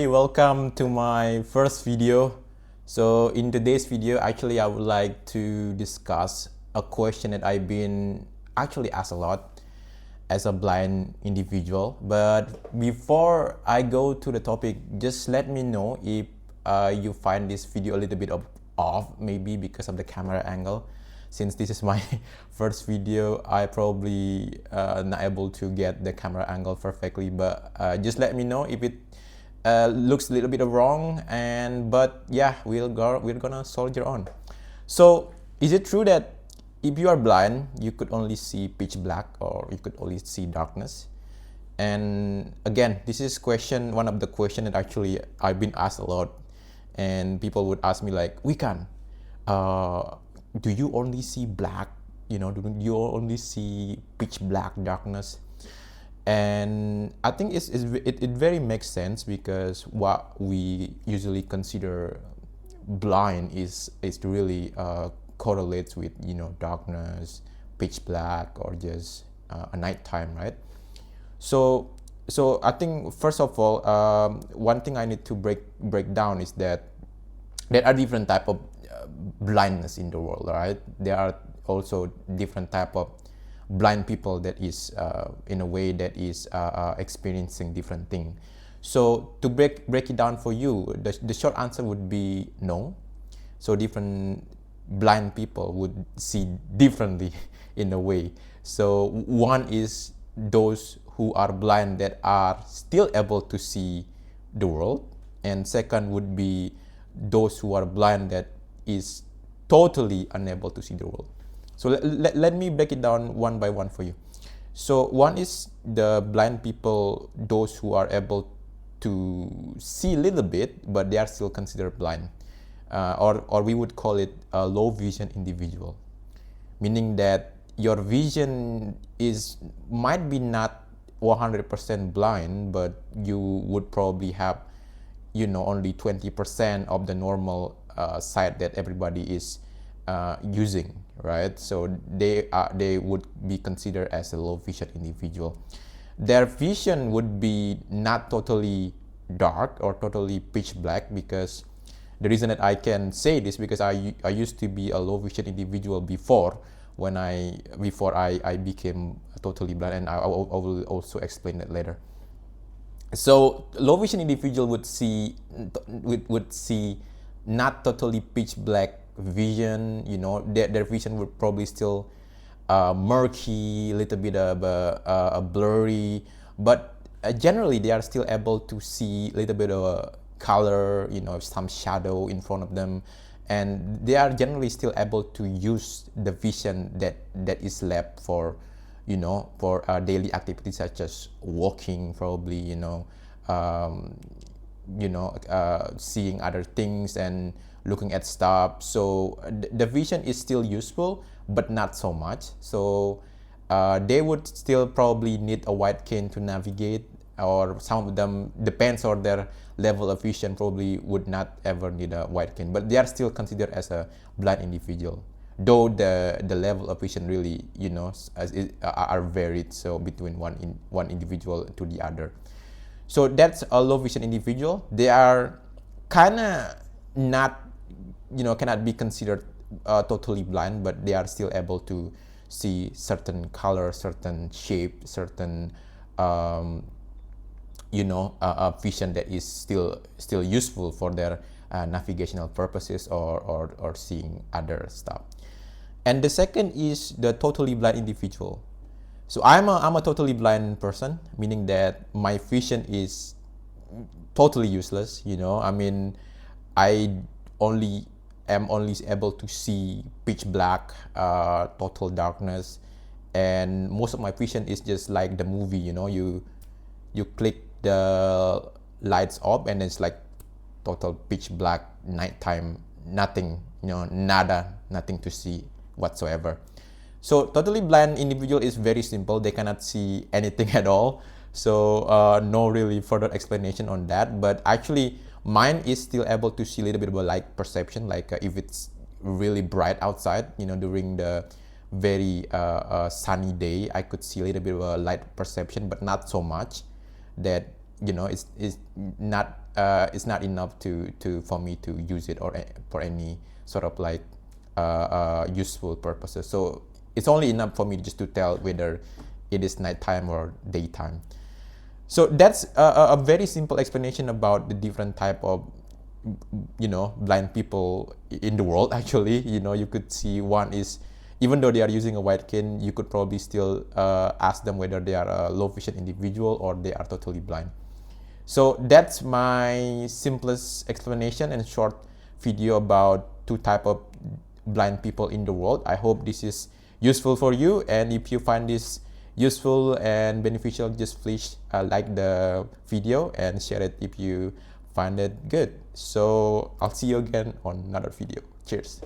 Hey, welcome to my first video. So in today's video, actually I would like to discuss a question that I've been actually asked a lot as a blind individual. But before I go to the topic, just let me know if you find this video a little bit off, maybe because of the camera angle. Since this is my first video, I probably not able to get the camera angle perfectly, but just let me know if it looks a little bit wrong, but yeah, we're gonna soldier on. So is it true that if you are blind you could only see pitch black or you could only see darkness? And again, this is one of the question that actually I've been asked a lot, and people would ask me like, Wikan, do you only see black, do you only see pitch black darkness? And I think it very makes sense, because what we usually consider blind is really correlates with darkness, pitch black, or just a nighttime, right? So I think first of all, one thing I need to break down is that there are different type of blindness in the world, right? There are also different type of blind people that is in a way that is experiencing different thing. So to break it down for you, the short answer would be no. So different blind people would see differently in a way. So one is those who are blind that are still able to see the world, and second would be those who are blind that is totally unable to see the world. So let me break it down one by one for you. So one is the blind people, those who are able to see a little bit, but they are still considered blind, or we would call it a low vision individual, meaning that your vision might be not 100% blind, but you would probably have only 20% of the normal sight that everybody is using, right? So they would be considered as a low vision individual. Their vision would be not totally dark or totally pitch black, because the reason that I can say this, because I used to be a low vision individual before I became totally blind, and I will also explain that later. So low vision individual would see not totally pitch black vision. Their vision would probably still murky, a little bit of blurry, but generally they are still able to see a little bit of a color, some shadow in front of them, and they are generally still able to use the vision that is left for daily activities such as walking, probably, seeing other things and looking at stuff. So the vision is still useful, but not so much. So they would still probably need a white cane to navigate, or some of them, depends on their level of vision, probably would not ever need a white cane, but they are still considered as a blind individual, though the level of vision really are varied, so between one individual to the other. So that's a low vision individual. They are kind of not, cannot be considered totally blind, but they are still able to see certain color, certain shape, certain vision that is still useful for their navigational purposes, or seeing other stuff. And the second is the totally blind individual. So I'm a totally blind person, meaning that my vision is totally useless. I mean, I am only able to see pitch black, total darkness, and most of my vision is just like the movie. You click the lights off, and it's like total pitch black nighttime, nothing, nada, nothing to see whatsoever. So totally blind individual is very simple. They cannot see anything at all. So no really further explanation on that. But actually, mine is still able to see a little bit of a light perception, like if it's really bright outside, during the very sunny day, I could see a little bit of a light perception, but not so much that it's not it's not enough to for me to use it or for any sort of like useful purposes. So it's only enough for me just to tell whether it is nighttime or daytime. So that's a very simple explanation about the different type of, you know, blind people in the world. Actually, you know, you could see one is, even though they are using a white cane, you could probably still ask them whether they are a low vision individual or they are totally blind. So that's my simplest explanation and short video about two type of blind people in the world. I hope this is useful for you, and if you find this useful and beneficial, just please like the video and share it if you find it good. So I'll see you again on another video. Cheers.